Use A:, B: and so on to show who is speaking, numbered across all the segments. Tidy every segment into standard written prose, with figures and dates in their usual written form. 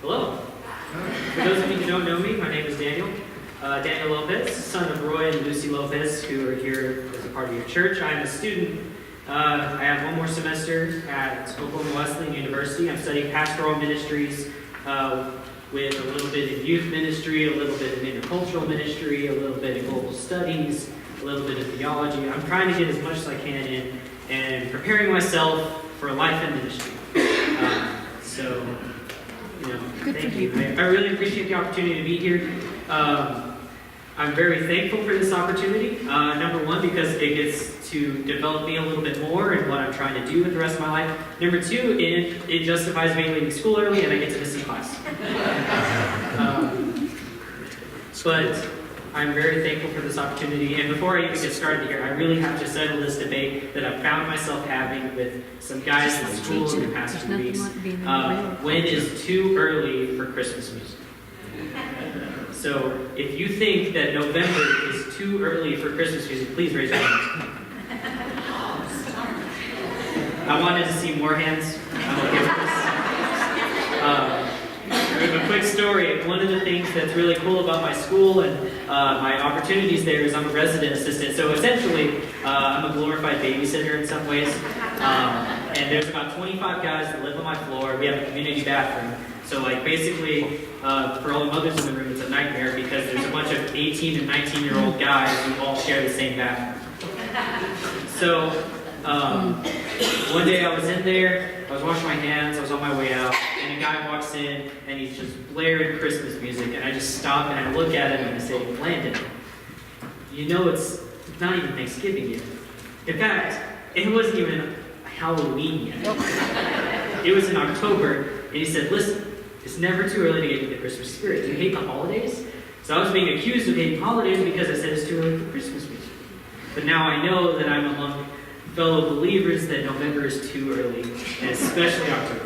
A: Hello. For those of you who don't know me, my name is Daniel. Daniel Lopez, son of Roy and Lucy Lopez, who are here as a part of your church. I'm a student. I have one more semester at Oklahoma Wesleyan University. I'm studying pastoral ministries with a little bit in youth ministry, a little bit in intercultural ministry, a little bit in global studies, a little bit of theology. I'm trying to get as much as I can in and preparing myself for life in ministry. Thank you. I really appreciate the opportunity to be here. I'm very thankful for this opportunity. Number one, because it gets to develop me a little bit more in what I'm trying to do with the rest of my life. Number two, it justifies me leaving school early and I get to miss a class. But I'm very thankful for this opportunity. And before I even get started here, I really have to settle this debate that I've found myself having with some guys in school in the past 2 weeks. When is too early for Christmas music? So if you think that November is too early for Christmas music, please raise your hand. I wanted to see more hands. I'm okay with this. A quick story. One of the things that's really cool about my school and my opportunities there is I'm a resident assistant. So essentially, I'm a glorified babysitter in some ways. And there's about 25 guys that live on my floor. We have a community bathroom. So basically, for all the mothers in the room, it's a nightmare because there's a bunch of 18 and 19-year-old guys who all share the same bathroom. So one day I was in there, I was washing my hands, I was on my way out, and a guy walks in and he's just blaring Christmas music, and I just stop and I look at him and I say, "Landon, you know it's not even Thanksgiving yet. In fact, it wasn't even Halloween yet. It was in October." And he said, "Listen, it's never too early to get into the Christmas spirit. Do you hate the holidays?" So I was being accused of hating holidays because I said it's too early for Christmas music. But now I know that I'm among fellow believers that November is too early, and especially October.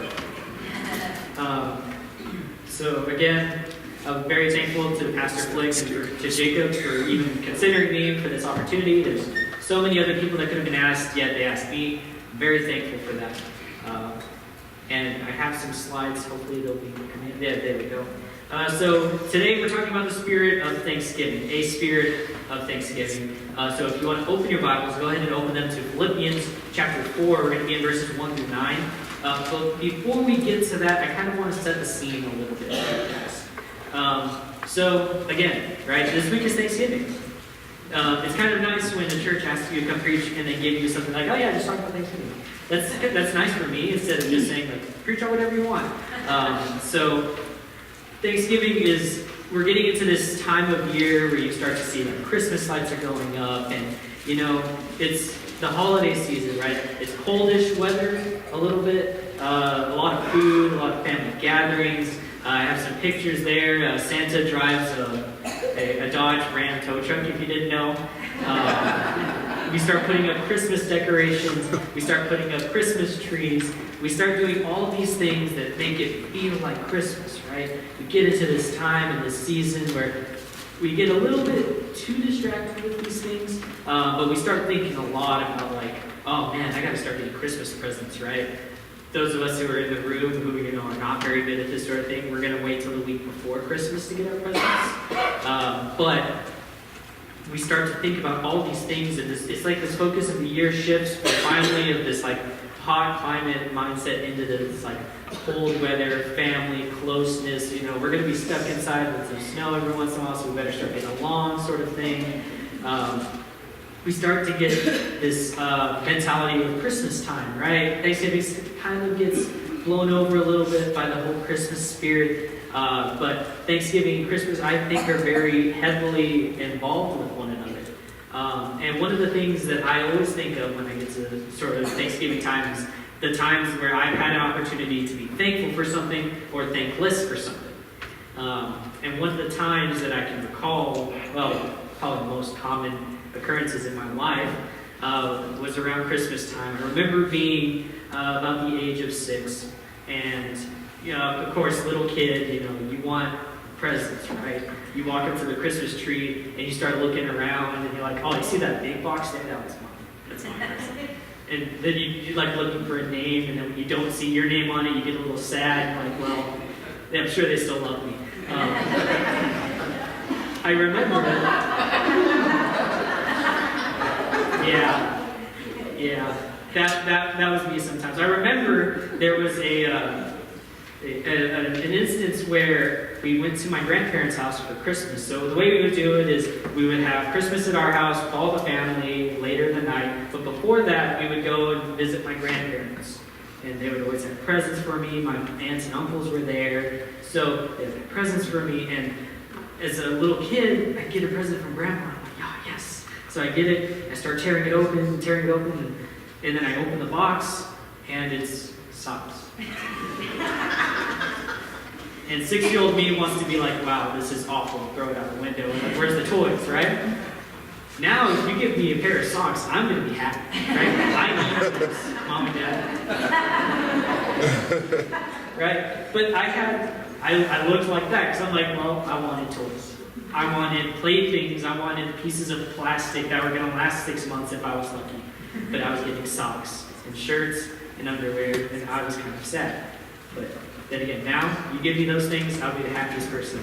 A: So again, I'm very thankful to Pastor Flick and to Jacob for even considering me for this opportunity. There's so many other people that could have been asked, yet they asked me. I'm very thankful for that. And I have some slides. Hopefully they'll be coming in. Yeah, there we go. So today we're talking about the spirit of Thanksgiving, a spirit of Thanksgiving. So if you want to open your Bibles, go ahead and open them to Philippians chapter 4. We're going to be in verses 1 through 9. But before we get to that, I kind of want to set the scene a little bit, guys. So again, right, this week is Thanksgiving. It's kind of nice when the church asks you to come preach and they give you something like, "Oh yeah, just talk about Thanksgiving." That's nice for me, instead of just saying, preach on whatever you want. So Thanksgiving is, we're getting into this time of year where you start to see Christmas lights are going up, and it's the holiday season, right? It's coldish weather a little bit, a lot of food, a lot of family gatherings. I have some pictures there. Santa drives a Dodge Ram tow truck, if you didn't know. We start putting up Christmas decorations. We start putting up Christmas trees. We start doing all these things that make it feel like Christmas, right? We get into this time and this season where we get a little bit too distracted with these things, but we start thinking a lot about oh man, I got to start getting Christmas presents, right? Those of us who are in the room who are not very good at this sort of thing, we're going to wait till the week before Christmas to get our presents. But we start to think about all these things, and it's like this focus of the year shifts finally of this hot climate mindset into this cold weather, family, closeness. We're going to be stuck inside with some snow every once in a while, so we better start getting along, sort of thing. We start to get this mentality of Christmas time, right? Thanksgiving kind of gets blown over a little bit by the whole Christmas spirit. But Thanksgiving and Christmas, I think, are very heavily involved with one another. And one of the things that I always think of when I get to sort of Thanksgiving time is the times where I've had an opportunity to be thankful for something or thankless for something. And one of the times that I can recall, well, probably the most common occurrences in my life, was around Christmas time. I remember being about the age of 6, and of course, little kid, you want presents, right? You walk up to the Christmas tree and you start looking around and you're like, "Oh, you see that big box there? That's mine. That's my present." And then you're looking for a name, and then when you don't see your name on it, you get a little sad. You're like, "Well, I'm sure they still love me. I remember. Yeah. That was me sometimes. I remember there was an instance where we went to my grandparents' house for Christmas. So the way we would do it is we would have Christmas at our house with all the family later in the night. But before that, we would go and visit my grandparents. And they would always have presents for me. My aunts and uncles were there. So they had presents for me. And as a little kid, I'd get a present from Grandma. I'm like, oh, yes. So I get it. I start tearing it open. And then I open the box, and it's socks. And 6-year-old me wants to be like, wow, this is awful. Throw it out the window. Like, where's the toys, right? Now, if you give me a pair of socks, I'm going to be happy, right? I need this, Mom and Dad. Right? But I looked like that, because I'm like, well, I wanted toys. I wanted playthings. I wanted pieces of plastic that were going to last 6 months if I was lucky. But I was getting socks and shirts and underwear, and I was kind of sad. But then again, now, you give me those things, I'll be the happiest person.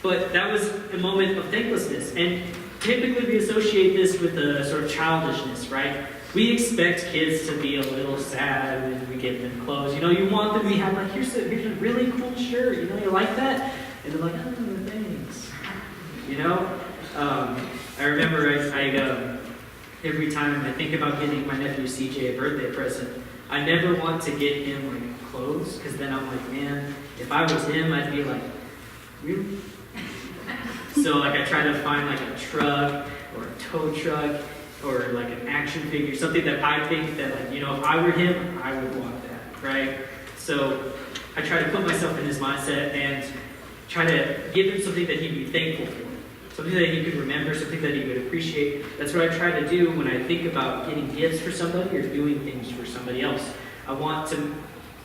A: But that was a moment of thanklessness. And typically we associate this with a sort of childishness, right? We expect kids to be a little sad when we give them clothes. You know, you want them to have like, here's a really cool shirt. You know, you like that? And they're like, oh, thanks. You know? I remember every time I think about getting my nephew CJ a birthday present, I never want to get him like clothes, because then I'm like, man, if I was him, I'd be like, really? So like I try to find like a truck or a tow truck or like an action figure, something that I think that like, you know, if I were him, I would want that, right? So I try to put myself in his mindset and try to give him something that he'd be thankful for. Something that he could remember, something that he would appreciate. That's what I try to do when I think about getting gifts for somebody or doing things for somebody else. I want to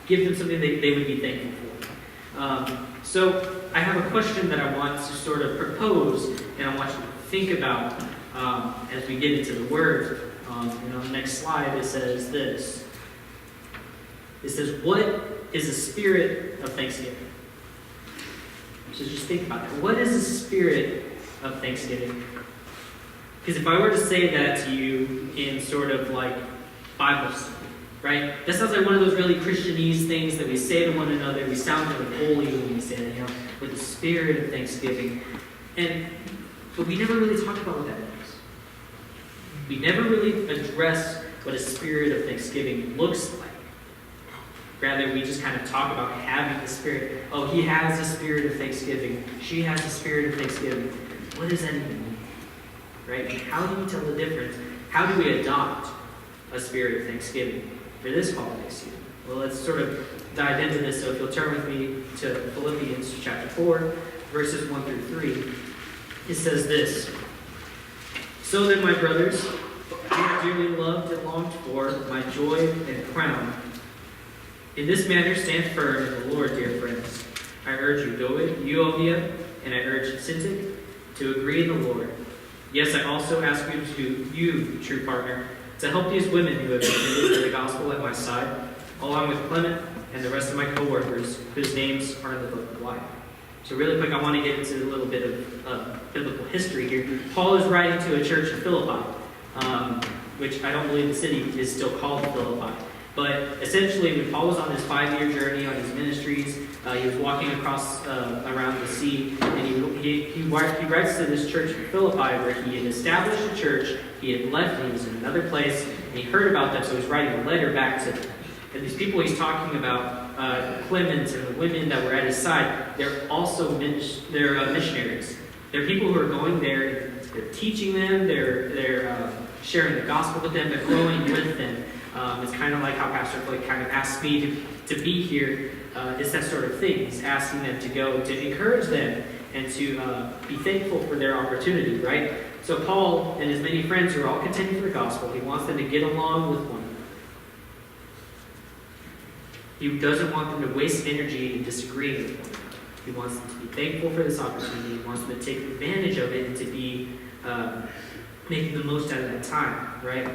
A: give them something that they would be thankful for. So I have a question that I want to sort of propose, and I want you to think about as we get into the Word. And on the next slide, it says this. It says, what is the spirit of thanksgiving? So just think about that. What is the spirit of thanksgiving? Because if I were to say that to you in sort of like Bible study, right? That sounds like one of those really Christianese things that we say to one another. We sound really holy when we say that, you know, with the spirit of thanksgiving. But we never really talk about what that means. We never really address what a spirit of thanksgiving looks like. Rather, we just kind of talk about having the spirit. Oh, he has the spirit of thanksgiving. She has the spirit of thanksgiving. What does that even mean? Right? And how do we tell the difference? How do we adopt a spirit of thanksgiving for this holiday season? Well, let's sort of dive into this. So if you'll turn with me to Philippians chapter 4, verses 1 through 3, it says this. So then, my brothers, who are dearly loved and longed for, my joy and crown, in this matter stand firm in the Lord, dear friends. I urge you, Euodia, and I urge Syntyche, to agree in the Lord. Yes, I also ask you, true partner, to help these women who have committed to the gospel at my side, along with Clement and the rest of my co-workers, whose names are in the book of life. So really quick, I want to get into a little bit of biblical history here. Paul is writing to a church in Philippi, which I don't believe the city is still called Philippi. But essentially, when Paul was on his 5-year journey on his ministries, he was walking across around the sea, and he writes to this church in Philippi where he had established a church, he had left, and he was in another place, and he heard about them, so he's writing a letter back to them. And these people he's talking about, Clement and the women that were at his side, they're also missionaries. They're people who are going there, they're teaching them, they're sharing the gospel with them, they're growing with them. It's kind of like how Pastor Blake kind of asked me to be here. It's that sort of thing. He's asking them to go, to encourage them, and to be thankful for their opportunity, right? So Paul and his many friends who are all contending for the gospel, he wants them to get along with one another. He doesn't want them to waste energy in disagreeing with one another. He wants them to be thankful for this opportunity. He wants them to take advantage of it and to be making the most out of that time, right?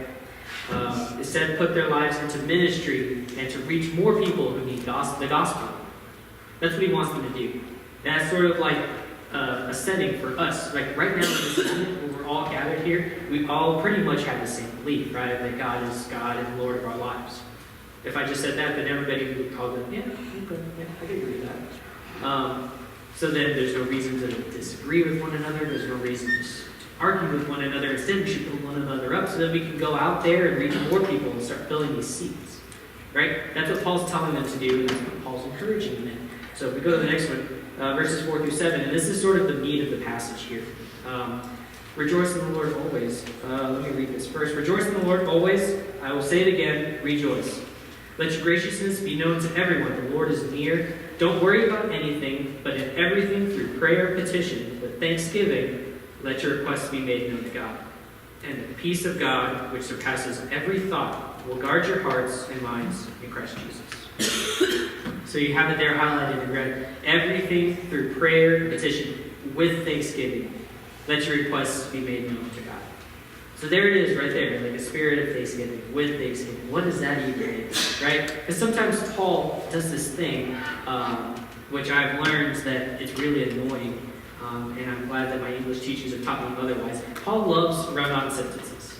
A: Instead, put their lives into ministry and to reach more people who need the gospel. That's what he wants them to do. That's sort of like a setting for us. Like right now in this moment when we're all gathered here, we all pretty much have the same belief, right? That God is God and Lord of our lives. If I just said that, then everybody would call them, yeah, okay, yeah, I can agree with that. So then there's no reason to disagree with one another. There's no reason to argue with one another. Instead, we should build one another up so that we can go out there and reach more people and start filling these seats. Right? That's what Paul's telling them to do, and that's what Paul's encouraging them in. So if we go to the next one, verses 4 through 7, and this is sort of the meat of the passage here. Rejoice in the Lord always. Let me read this first. Rejoice in the Lord always. I will say it again, rejoice. Let your graciousness be known to everyone. The Lord is near. Don't worry about anything, but in everything through prayer and petition, with thanksgiving, let your requests be made known to God. And the peace of God, which surpasses every thought, will guard your hearts and minds in Christ Jesus. So you have it there highlighted in red. Everything through prayer and petition, with thanksgiving, let your requests be made known to God. So there it is right there, like a spirit of thanksgiving, with thanksgiving. What does that even mean, right? Because sometimes Paul does this thing, which I've learned that it's really annoying, and I'm glad that my English teachers have taught me otherwise. Paul loves run-on sentences.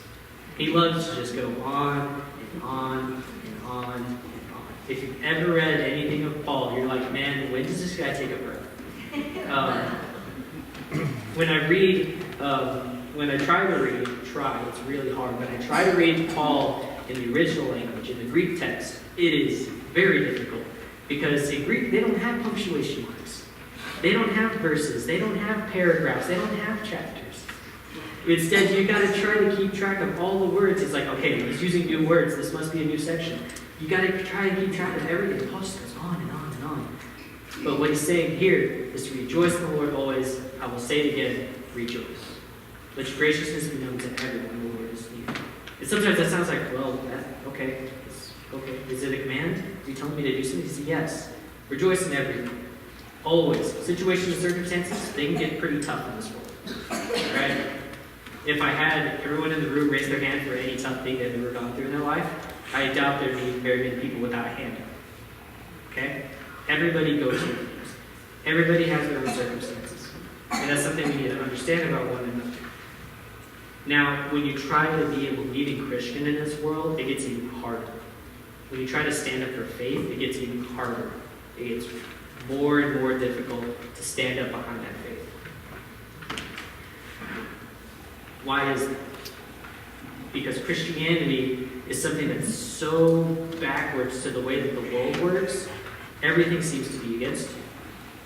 A: He loves to just go on and on and on and on. If you've ever read anything of Paul, you're like, man, when does this guy take a breath? When I try to read, it's really hard. When I try to read Paul in the original language, in the Greek text, it is very difficult. Because in Greek, they don't have punctuation marks. They don't have verses. They don't have paragraphs. They don't have chapters. Instead, you got to try to keep track of all the words. It's like, okay, he's using new words. This must be a new section. You got to try to keep track of everything. Paul just goes on and on and on. But what he's saying here is to rejoice in the Lord always. I will say it again, rejoice. Let your graciousness be known to everyone. The Lord is near. And sometimes that sounds like, well, okay. Okay. Is it a command? Are you telling me to do something? He says, yes. Rejoice in everything. Always. Situations and circumstances, they can get pretty tough in this world. Right? If I had everyone in the room raise their hand for any tough thing they've ever gone through in their life, I doubt there'd be very many people without a hand up. Okay? Everybody goes through things. Everybody has their own circumstances. And that's something we need to understand about one another. Now, when you try to be a believing Christian in this world, it gets even harder. When you try to stand up for faith, it gets even harder. It gets more and more difficult to stand up behind that faith. Why is that? Because Christianity is something that's so backwards to the way that the world works, everything seems to be against you.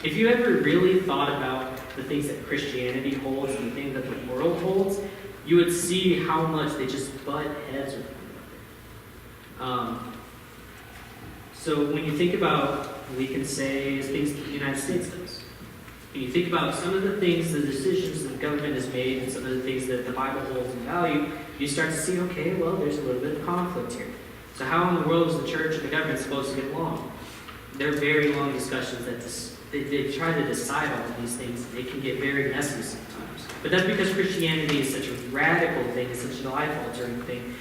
A: If you ever really thought about the things that Christianity holds and the things that the world holds, you would see how much they just butt heads with one another. So when you think about, we can say, things that the United States does. When you think about some of the things, the decisions that the government has made, and some of the things that the Bible holds in value, you start to see, okay, well, there's a little bit of conflict here. So how in the world is the church and the government supposed to get along? They're very long discussions that they try to decide all of these things. They can get very messy sometimes. But that's because Christianity is such a radical thing, it's such a life-altering thing.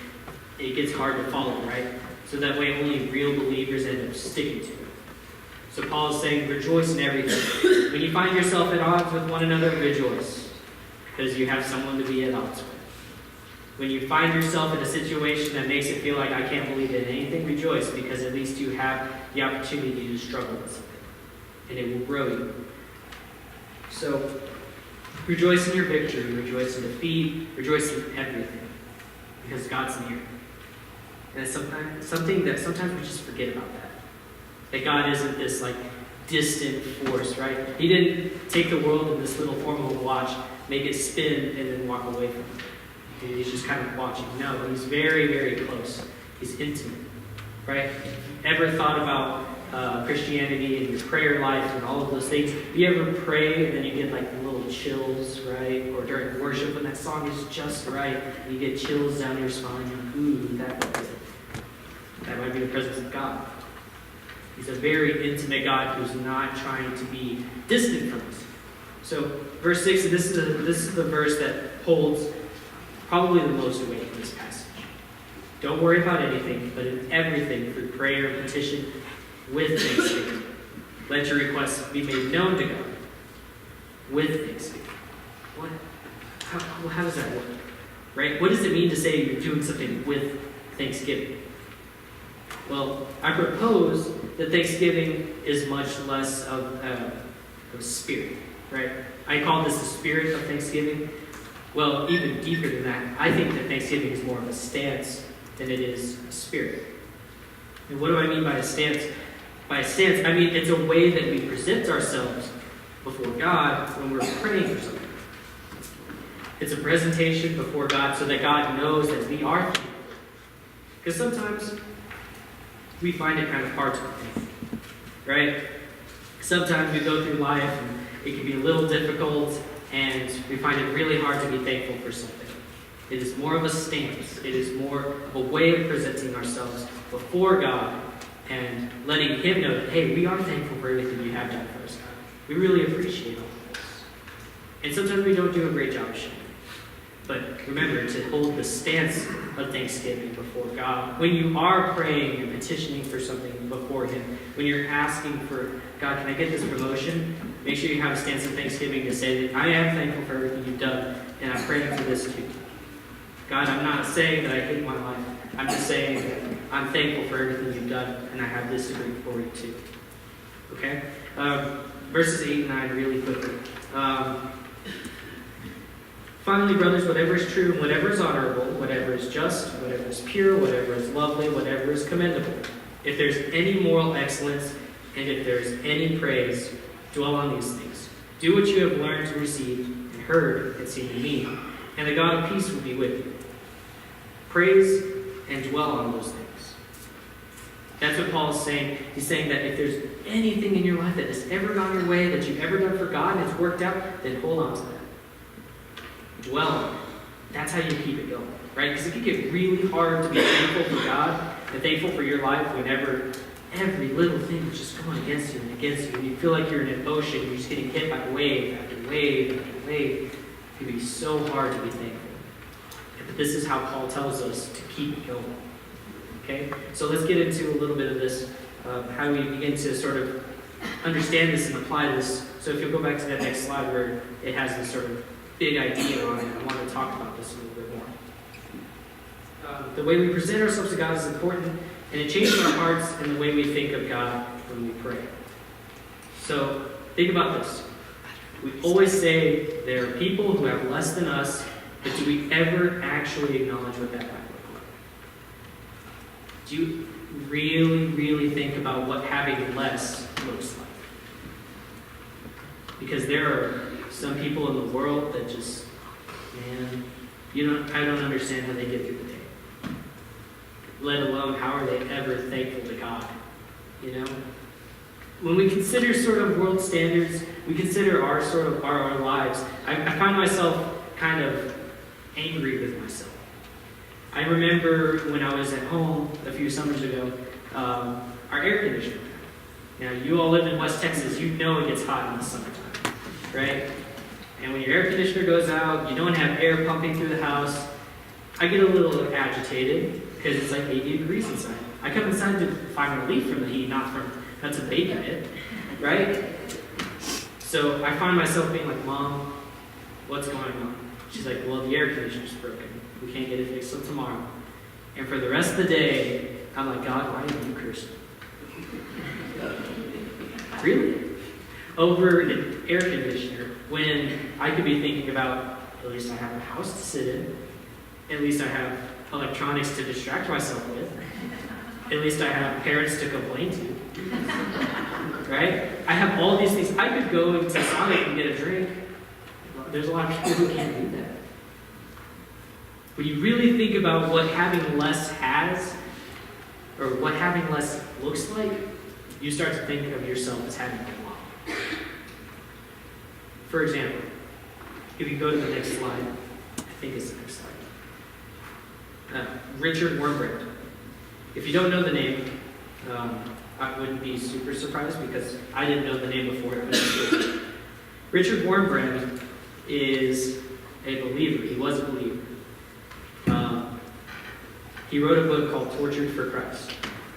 A: It gets hard to follow, right? So that way only real believers end up sticking to it. So Paul is saying, rejoice in everything. When you find yourself at odds with one another, rejoice. Because you have someone to be at odds with. When you find yourself in a situation that makes it feel like I can't believe in anything, rejoice. Because at least you have the opportunity to struggle with something. And it will grow you. So, rejoice in your victory. Rejoice in defeat. Rejoice in everything. Because God's near. And it's something that sometimes we just forget about that. That God isn't this distant force, right? He didn't take the world in this little form of a watch, make it spin, and then walk away from it. And he's just kind of watching. No, he's very, very close. He's intimate, right? Ever thought about Christianity and your prayer life and all of those things? You ever pray and then you get little chills, right? Or during worship when that song is just right, and you get chills down your spine. You're like, ooh, that might be the presence of God. He's a very intimate God who's not trying to be distant from us. So, verse 6, and this is the verse that holds probably the most weight in this passage. Don't worry about anything, but in everything, through prayer and petition, with thanksgiving, let your requests be made known to God with thanksgiving. What? How does that work? Right? What does it mean to say you're doing something with thanksgiving? Well, I propose that thanksgiving is much less of a spirit, right? I call this the spirit of thanksgiving. Well, even deeper than that, I think that thanksgiving is more of a stance than it is a spirit. And what do I mean by a stance? By a stance, I mean it's a way that we present ourselves before God when we're praying for something. It's a presentation before God so that God knows that we are thankful. Because sometimes we find it kind of hard to be thankful, right? Sometimes we go through life and it can be a little difficult and we find it really hard to be thankful for something. It is more of a stance. It is more of a way of presenting ourselves before God and letting Him know that, hey, we are thankful for everything you have done for us, God. We really appreciate all of this. And sometimes we don't do a great job of showing. But remember to hold the stance of thanksgiving before God. When you are praying and petitioning for something before Him, when you're asking for, God, can I get this promotion? Make sure you have a stance of thanksgiving to say that I am thankful for everything you've done, and I'm praying for this too. God, I'm not saying that I hate my life. I'm just saying that I'm thankful for everything you've done, and I have this to bring forward too. Okay? Verses 8 and 9 really quickly. Finally, brothers, whatever is true, whatever is honorable, whatever is just, whatever is pure, whatever is lovely, whatever is commendable, if there's any moral excellence, and if there is any praise, dwell on these things. Do what you have learned to receive and heard and seen in me, and the God of peace will be with you. Praise and dwell on those things. That's what Paul is saying. He's saying that if there's anything in your life that has ever gone your way, that you've ever done for God, and it's worked out, then hold on to that. Dwell on it. That's how you keep it going, right? Because it can get really hard to be thankful for God and thankful for your life whenever every little thing is just going against you and against you. And you feel like you're in an ocean, you're just getting hit by wave after wave after wave. It can be so hard to be thankful. But this is how Paul tells us to keep it going. Okay? So let's get into a little bit of this, how we begin to sort of understand this and apply this. So if you'll go back to that next slide where it has this sort of big idea on it, I want to talk about this a little bit more. The way we present ourselves to God is important, and it changes our hearts and the way we think of God when we pray. So think about this. We always say there are people who have less than us, but do we ever actually acknowledge what that might look like? Do you really, really think about what having less looks like? Because there are some people in the world that just, man, I don't understand how they get through the day. Let alone, how are they ever thankful to God? When we consider sort of world standards, we consider our lives. I find myself kind of angry with myself. I remember when I was at home a few summers ago, our air conditioner. Now, you all live in West Texas, you know it gets hot in the summertime, right? And when your air conditioner goes out, you don't have air pumping through the house. I get a little agitated because it's like 80 degrees inside. I come inside to find relief from the heat, not to bake in it, right? So I find myself being like, Mom, what's going on? She's like, well, the air conditioner's broken. We can't get it fixed till tomorrow. And for the rest of the day, I'm like, God, why did you curse me? Really? Over an air conditioner, when I could be thinking about, at least I have a house to sit in, at least I have electronics to distract myself with, at least I have parents to complain to, right? I have all these things. I could go into Sonic and get a drink. There's a lot of people who can't do that. When you really think about what having less has, or what having less looks like, you start to think of yourself as having a lot. For example, if you go to the next slide, I think it's the next slide. Richard Wurmbrand. If you don't know the name, I wouldn't be super surprised because I didn't know the name before it. Richard Wurmbrand is a believer. He was a believer. He wrote a book called Tortured for Christ.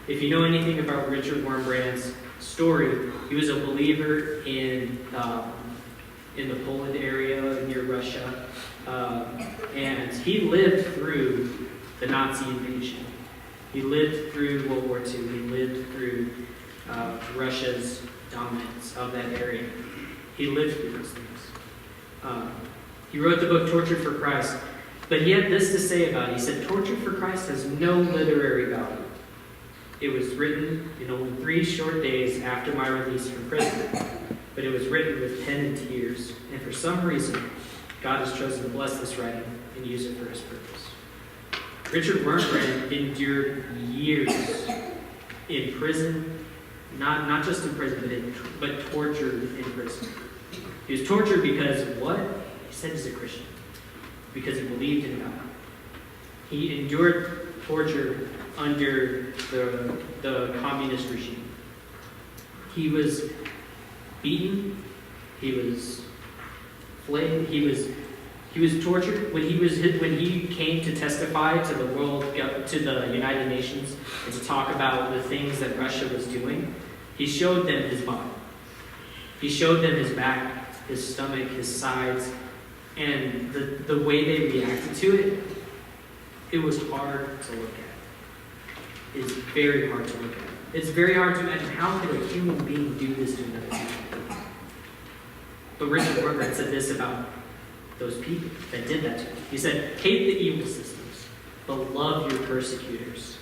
A: If you know anything about Richard Wurmbrand's story, he was a believer in the Poland area near Russia, and he lived through the Nazi invasion. He lived through World War II. He lived through Russia's dominance of that area. He lived through those things. He wrote the book Tortured for Christ, but he had this to say about it. He said, Tortured for Christ has no literary value. It was written in only 3 short days after my release from prison, but it was written with pen and tears, and for some reason, God has chosen to bless this writing and use it for his purpose. Richard Wurmbrand endured years in prison, not just in prison, but tortured in prison. He was tortured because of what? He said he's a Christian. Because he believed in God. He endured torture under the communist regime. He was beaten. He was flayed. He was tortured when he came to testify to the to the United Nations and to talk about the things that Russia was doing. He showed them his body. He showed them his back, his stomach, his sides, and the way they reacted to it. It was hard to look at. It's very hard to look at. It's very hard to imagine how could a human being do this to another human being. But Richard Wurmbrand said this about those people that did that to him. He said, hate the evil systems, but love your persecutors.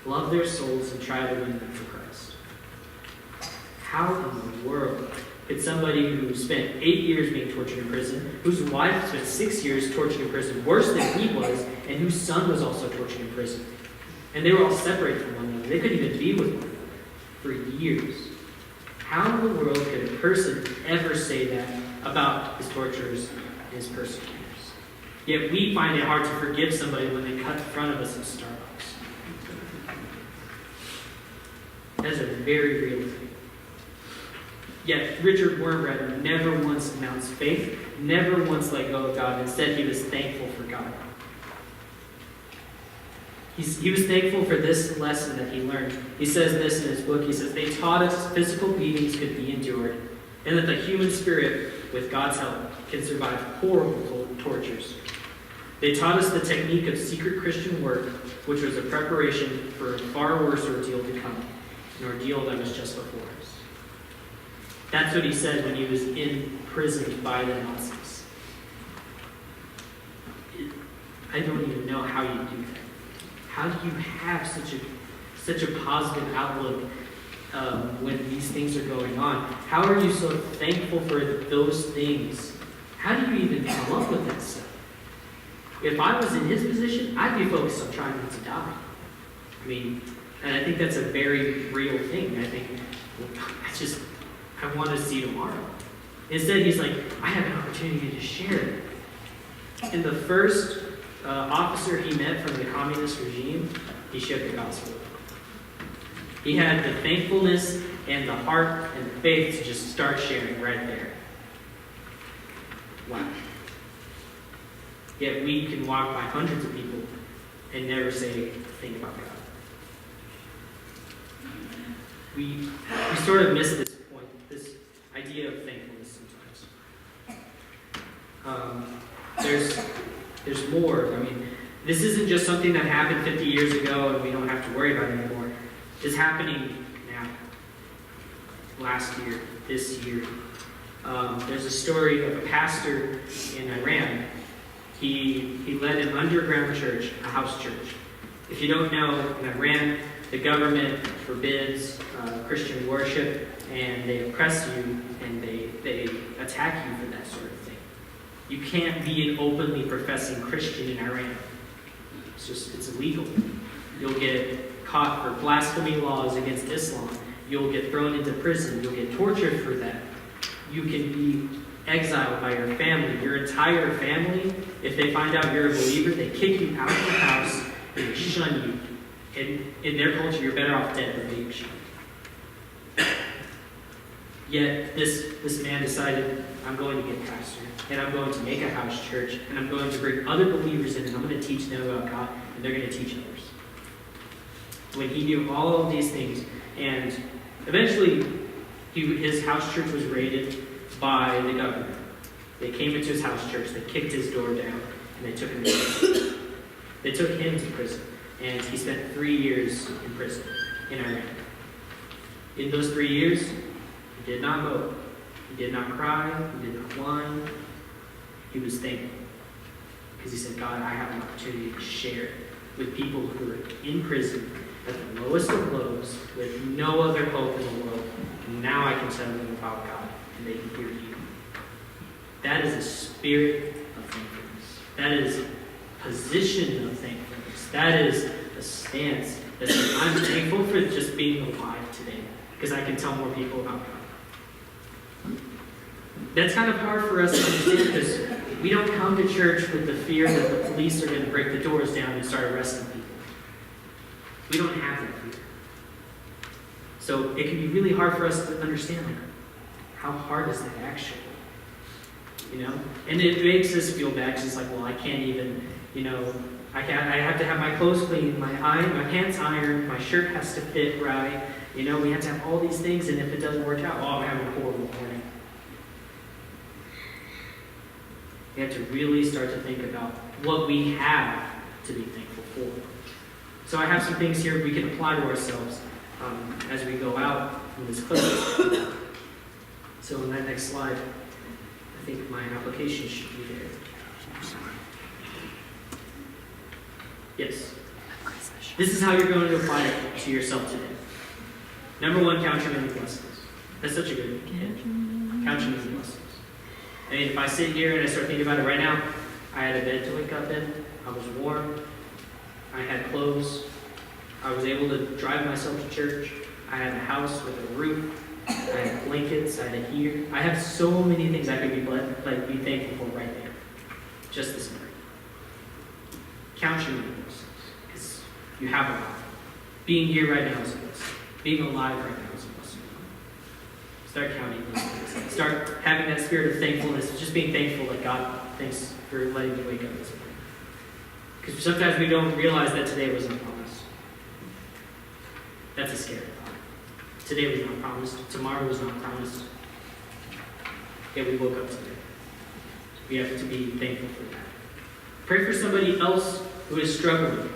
A: Love their souls and try to win them for Christ. How in the world could somebody who spent 8 years being tortured in prison, whose wife spent 6 years tortured in prison, worse than he was, and whose son was also tortured in prison, and they were all separated from one another. They couldn't even be with one another for years. How in the world could a person ever say that about his torturers and his persecutors? Yet we find it hard to forgive somebody when they cut in front of us in Starbucks. That's a very real thing. Yet Richard Wurmbrand never once announced faith, never once let go of God. Instead, he was thankful for God. He was thankful for this lesson that he learned. He says this in his book. He says, they taught us physical beatings could be endured, and that the human spirit, with God's help, can survive horrible tortures. They taught us the technique of secret Christian work, which was a preparation for a far worse ordeal to come, an ordeal that was just before us. That's what he said when he was imprisoned by the Nazis. I don't even know how you do that. How do you have such a positive outlook when these things are going on? How are you so thankful for those things? How do you even come up with that stuff? If I was in his position, I'd be focused on trying not to die. I mean, and I think that's a very real thing. I want to see tomorrow. Instead, he's like, I have an opportunity to share it. And the first officer he met from the communist regime, he shared the gospel. He had the thankfulness and the heart and the faith to just start sharing right there. Wow. Yet we can walk by hundreds of people and never say a thing about God. We sort of miss this point, this idea of thankfulness sometimes. There's more. I mean, this isn't just something that happened 50 years ago and we don't have to worry about it anymore. It's happening now. Last year, this year. There's a story of a pastor in Iran. He led an underground church, a house church. If you don't know, in Iran, the government forbids Christian worship, and they oppress you, and they attack you for that sort of thing. You can't be an openly professing Christian in Iran. It's illegal. You'll get caught for blasphemy laws against Islam. You'll get thrown into prison. You'll get tortured for that. You can be exiled by your family. Your entire family, if they find out you're a believer, they kick you out of the house and they shun you. And in their culture, you're better off dead than being shunned. Yet this man decided, I'm going to get pastor, and I'm going to make a house church, and I'm going to bring other believers in, and I'm going to teach them about God, and they're going to teach others. When he knew all of these things, and eventually His house church was raided by the government. They came into his house church, they kicked his door down, and they took him to prison. They took him to prison, and he spent 3 years in prison in Iran. In those 3 years, he did not mope, he did not cry, he did not whine. He was thankful. Because he said, God, I have an opportunity to share with people who are in prison at the lowest of lows, with no other hope in the world. And now I can tell them about God, and they can hear you. That is a spirit of thankfulness. That is a position of thankfulness. That is a stance that says, I'm thankful for just being alive today, because I can tell more people about God. That's kind of hard for us to understand, because we don't come to church with the fear that the police are going to break the doors down and start arresting people. We don't have that fear. So it can be really hard for us to understand, like, how hard is that actually? You know? And it makes us feel bad, because it's like, well, I can't even, I have to have my clothes clean, my pants ironed, my shirt has to fit right. We have to have all these things, and if it doesn't work out, I'm having a horrible morning. We have to really start to think about what we have to be thankful for. So I have some things here we can apply to ourselves as we go out from this class. So in that next slide, I think my application should be there. Yes. This is how you're going to apply it to yourself today. Number 1, count your many blessings. That's such a good hint. Count your many blessings. I mean, if I sit here and I start thinking about it right now, I had a bed to wake up in, I was warm, I had clothes, I was able to drive myself to church, I had a house with a roof, I had blankets, I had a heater. I have so many things I could be thankful for right there, just this morning. Count your many blessings, because you have a lot. Being here right now is a blessing. Being alive right now is a blessing. Start counting those things. Start having that spirit of thankfulness, just being thankful that God, thanks for letting me wake up this morning. Because sometimes we don't realize that today wasn't promised. That's a scary thought. Today was not promised. Tomorrow was not promised. Yet we woke up today. We have to be thankful for that. Pray for somebody else who is struggling.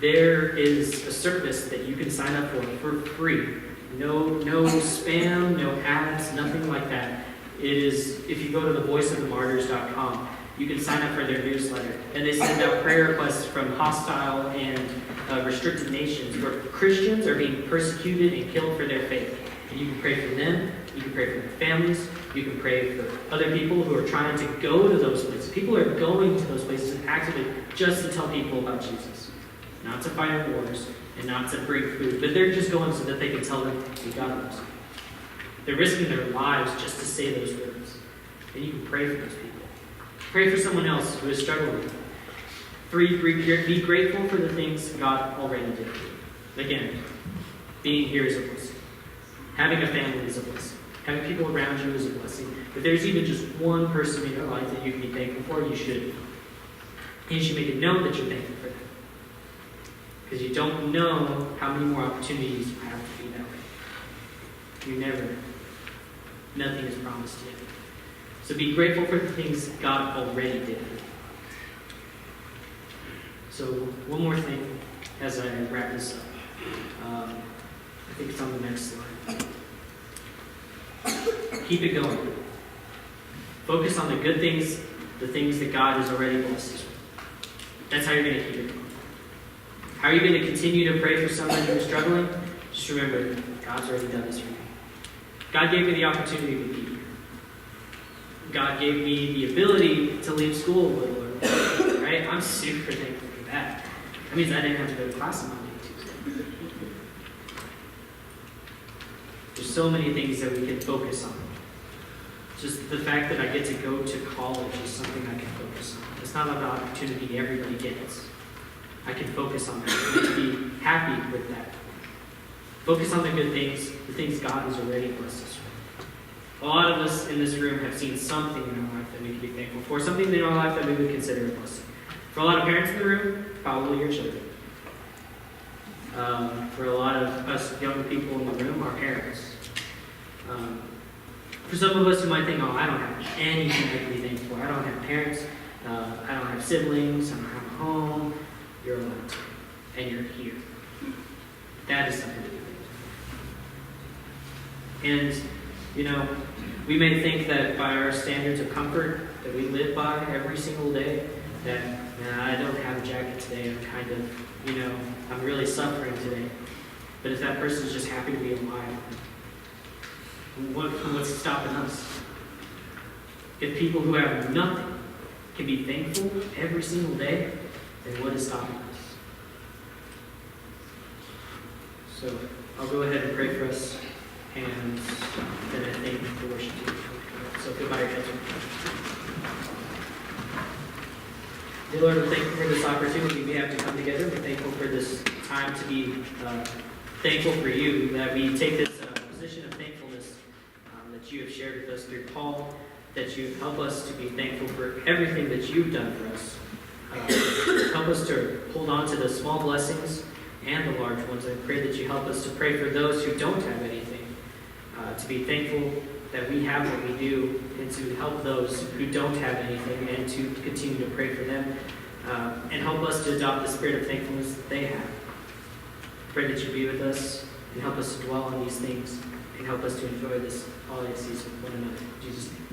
A: There is a service that you can sign up for free. No spam, no ads, nothing like that. It is, if you go to thevoiceofthemartyrs.com, you can sign up for their newsletter. And they send out prayer requests from hostile and restricted nations where Christians are being persecuted and killed for their faith. And you can pray for them, you can pray for their families, you can pray for other people who are trying to go to those places. People are going to those places actively just to tell people about Jesus. Not to fight wars and not to bring food, but they're just going so that they can tell them who God loves. They're risking their lives just to say those words. And you can pray for those people. Pray for someone else who is struggling. 3, be grateful for the things God already did. Again, being here is a blessing. Having a family is a blessing. Having people around you is a blessing. If there's even just one person in your life that you can be thankful for, you should. And you should make it known that you're thankful for them. Because you don't know how many more opportunities you have to be that way. Nothing is promised yet. So be grateful for the things God already did. So one more thing as I wrap this up. I think it's on the next slide. Keep it going. Focus on the good things, the things that God has already blessed us with. That's how you're going to keep it going. How are you going to continue to pray for someone who's struggling? Just remember, God's already done this for you. God gave me the opportunity to be here. God gave me the ability to leave school a little early. Right? I'm super thankful for that. That means I didn't have to go to class on Monday and Tuesday. There's so many things that we can focus on. Just the fact that I get to go to college is something I can focus on. It's not an opportunity everybody gets. I can focus on that. I can be happy with that. Focus on the good things, the things God has already blessed us with. A lot of us in this room have seen something in our life that we can be thankful for, something in our life that we would consider a blessing. For a lot of parents in the room, probably your children. For a lot of us young people in the room, our parents. For some of us who might think, oh, I don't have anything to be thankful for. I don't have parents. I don't have siblings. I don't have a home. You're alive. And you're here. That is something to be thankful for. And, we may think that by our standards of comfort that we live by every single day, that I don't have a jacket today. I'm kind of, I'm really suffering today. But if that person's just happy to be alive, what's stopping us? If people who have nothing can be thankful every single day, then what is stopping us? So I'll go ahead and pray for us, and then I thank you for worship team. So goodbye, your heads. Dear Lord, we're thankful for this opportunity we have to come together. We're thankful for this time to be thankful for you, that we take this position of thankfulness that you have shared with us through Paul, that you help us to be thankful for everything that you've done for us. Help us to hold on to the small blessings and the large ones. I pray that you help us to pray for those who don't have anything, to be thankful that we have what we do, and to help those who don't have anything, and to continue to pray for them, and help us to adopt the spirit of thankfulness that they have. Pray that you be with us and help us to dwell on these things, and help us to enjoy this holiday season with one another. In Jesus' name.